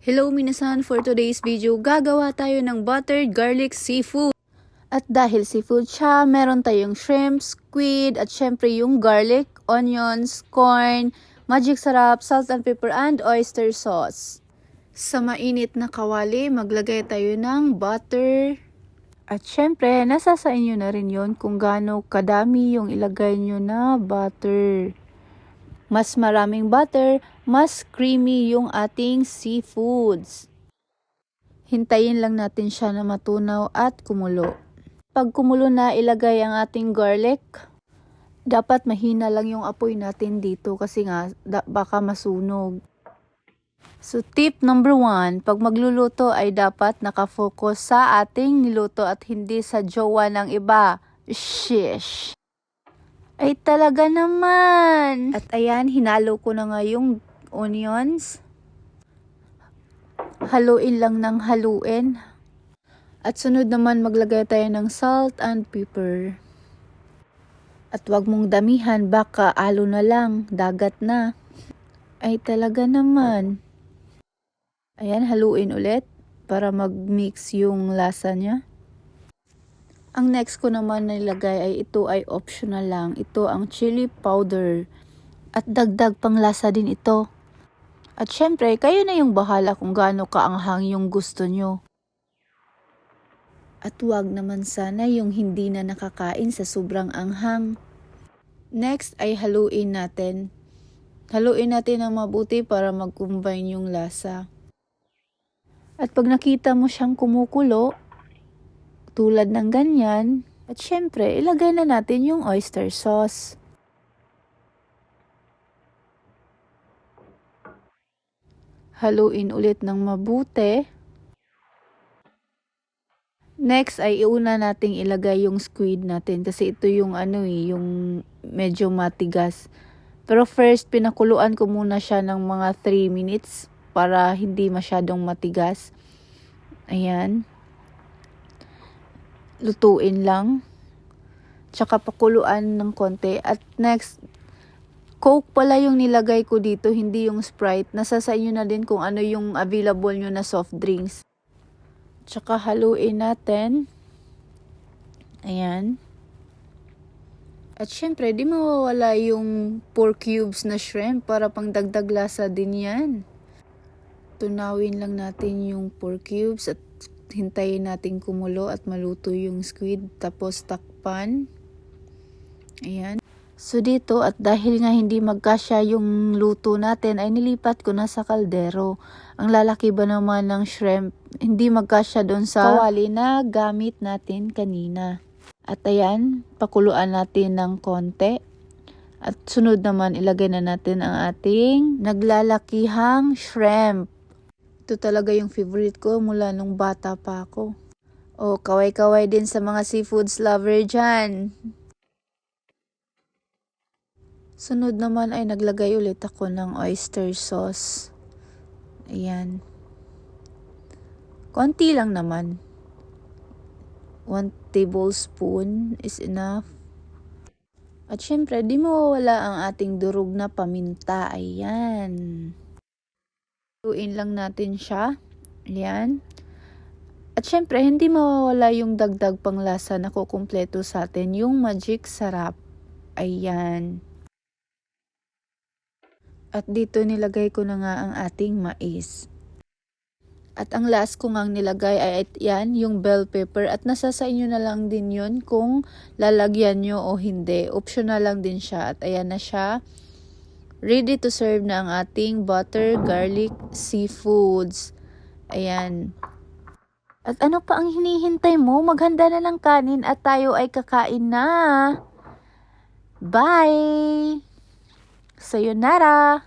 Hello minasan, for today's video, gagawa tayo ng buttered garlic seafood. At dahil seafood siya, meron tayong shrimp, squid, at syempre yung garlic, onions, corn, magic sarap, salt and pepper, and oyster sauce. Sa mainit na kawali, maglagay tayo ng butter. At syempre, nasa sa inyo na rin yun kung gaano kadami yung ilagay nyo na butter. Mas maraming butter, mas creamy yung ating seafoods. Hintayin lang natin siya na matunaw at kumulo. Pag kumulo na, ilagay ang ating garlic. Dapat mahina lang yung apoy natin dito kasi nga baka masunog. So tip number 1, pag magluluto ay dapat nakafocus sa ating niluto at hindi sa jowa ng iba. Shish! Ay talaga naman! At ayan, hinalo ko na nga yung onions. Haluin lang ng haluin. At sunod naman maglagay tayo ng salt and pepper. At wag mong damihan, baka alo na lang, dagat na. Ay talaga naman. Ayan, haluin ulit para mag-mix yung lasa niya. Ang next ko naman nilagay ay ito ay optional lang. Ito ang chili powder. At dagdag pang lasa din ito. At syempre, kayo na yung bahala kung gaano kaanghang yung gusto nyo. At wag naman sana yung hindi na nakakain sa sobrang anghang. Next ay haluin natin. Haluin natin ng mabuti para mag-combine yung lasa. At pag nakita mo siyang kumukulo, tulad ng ganyan, at syempre, ilagay na natin yung oyster sauce. Haluin ulit ng mabuti. Next ay iuna nating ilagay yung squid natin kasi ito yung yung medyo matigas. Pero first, pinakuluan ko muna siya ng mga 3 minutes para hindi masyadong matigas. Ayan. Lutuin lang. Tsaka pakuluan ng konti. At next, Coke pala yung nilagay ko dito, hindi yung Sprite. Nasa sa inyo na din kung ano yung available nyo na soft drinks. Tsaka haluin natin. Ayan. At syempre, di mawawala yung 4 cubes na shrimp para pang dagdag lasa din yan. Tunawin lang natin yung 4 cubes at hintayin natin kumulo at maluto yung squid. Tapos takpan. Ayan. So dito, at dahil nga hindi magkasya yung luto natin, ay nilipat ko na sa kaldero. Ang lalaki ba naman ng shrimp, hindi magkasya doon sa kawali na gamit natin kanina. At ayan, pakuluan natin ng konti. At sunod naman, ilagay na natin ang ating naglalakihang shrimp. Ito talaga yung favorite ko mula nung bata pa ako. O, kaway-kaway din sa mga seafoods lover dyan. Sunod naman ay naglagay ulit ako ng oyster sauce. Ayan. Konti lang naman. 1 tablespoon is enough. At syempre, di mawawala ang ating durog na paminta. Ayan. Lutuin lang natin siya. Ayan. At syempre, hindi mawawala yung dagdag panglasa na kukumpleto sa atin, yung magic sarap. Ayan. At dito nilagay ko na nga ang ating mais. At ang last ko ngang nilagay ay yan, yung bell pepper. At nasa sa inyo na lang din yun kung lalagyan nyo o hindi. Optional lang din siya. At ayan na siya. Ready to serve na ang ating butter garlic seafoods. Ayan. At ano pa ang hinihintay mo? Maghanda na ng kanin at tayo ay kakain na. Bye! Sayonara!